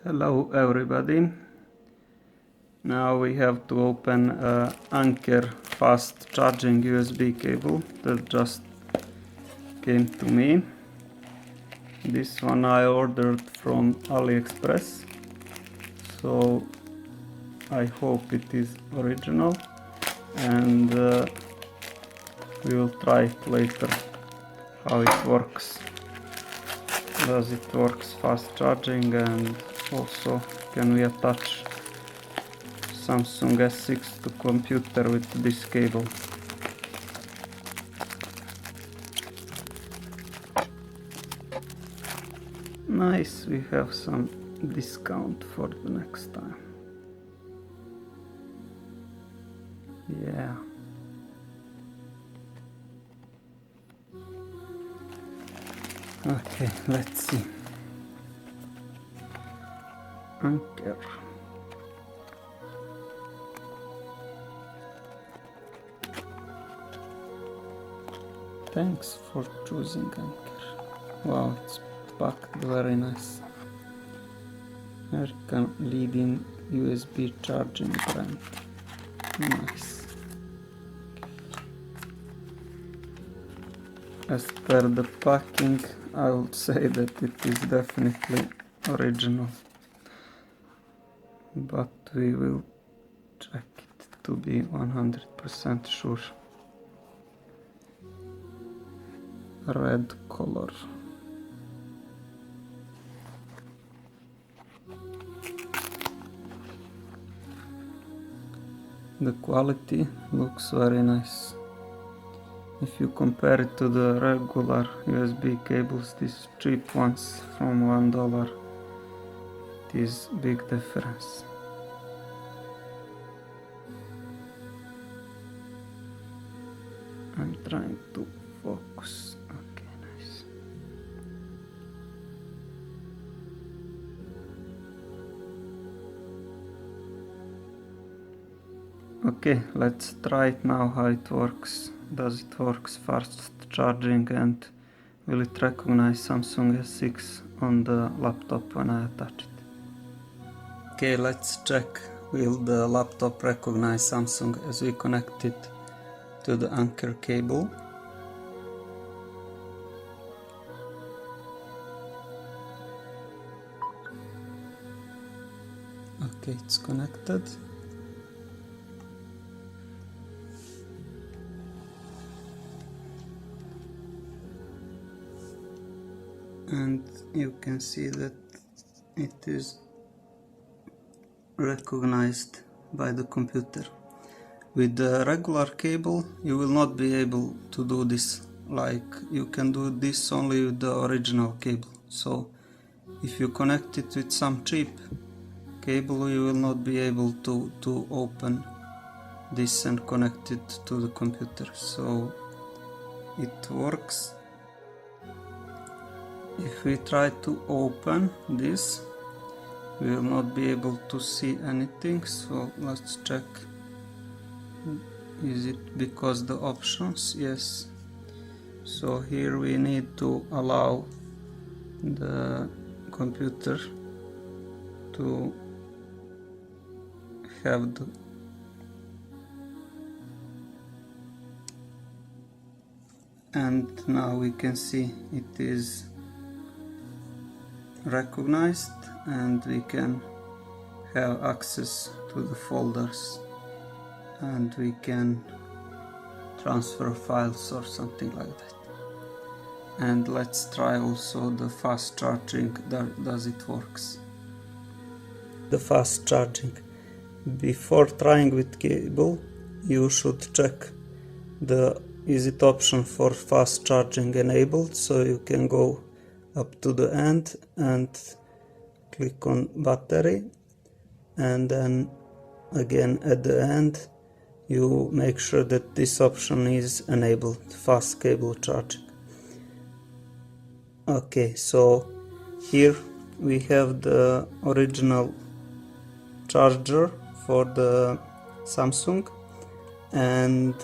Hello everybody. Now we have to open Anker fast charging USB cable that just came to me. This one I ordered from AliExpress, so I hope it is original, and we will try it later how it works. Does it works fast charging, and also can we attach Samsung S6 to computer with this cable. Nice, we have some discount for the next time. Yeah. Okay, let's see. Anker. Thanks for choosing Anker. Wow, it's packed very nice. American leading USB charging brand. Nice. As per the packing, I would say that it is definitely original, but we will check it to be 100% sure. Red color. The quality looks very nice. If you compare it to the regular USB cables, these cheap ones from $1, it is big difference. I'm trying to focus. Okay, nice. Okay, let's try it now how it works. Does it works fast charging, and will it recognize Samsung S6 on the laptop when I attach it? Okay, let's check. Will the laptop recognize Samsung as we connect it to the Anker cable? Okay, it's connected. And you can see that it is recognized by the computer. With the regular cable you will not be able to do this. Like, you can do this only with the original cable. So if you connect it with some cheap cable, you will not be able to open this and connect it to the computer. So it works. If we try to open this, we will not be able to see anything. So let's check. Is it because the options? Yes. So here we need to allow the computer to have the and now we can see it is recognized, and we can have access to the folders, and we can transfer files or something like that. And let's try also the fast charging. Does it works? The fast charging. Before trying with cable, you should check the is it option for fast charging enabled, so you can go up to the end and click on battery, and then again at the end you make sure that this option is enabled, fast cable charging. Okay, so here we have the original charger for the Samsung, and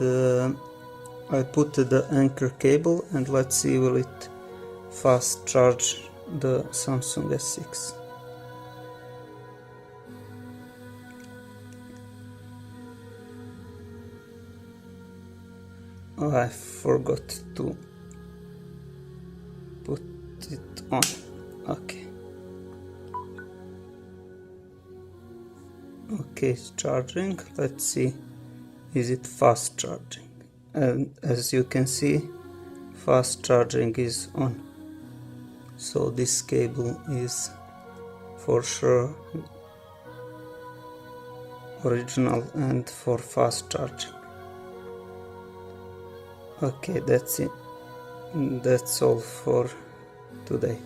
I put the Anker cable, and let's see will it fast charge the Samsung S6. Oh, I forgot to put it on. Okay. Okay, it's charging. Let's see, is it fast charging? And as you can see, fast charging is on. So this cable is for sure original and for fast charging. Okay, that's it. That's all for today.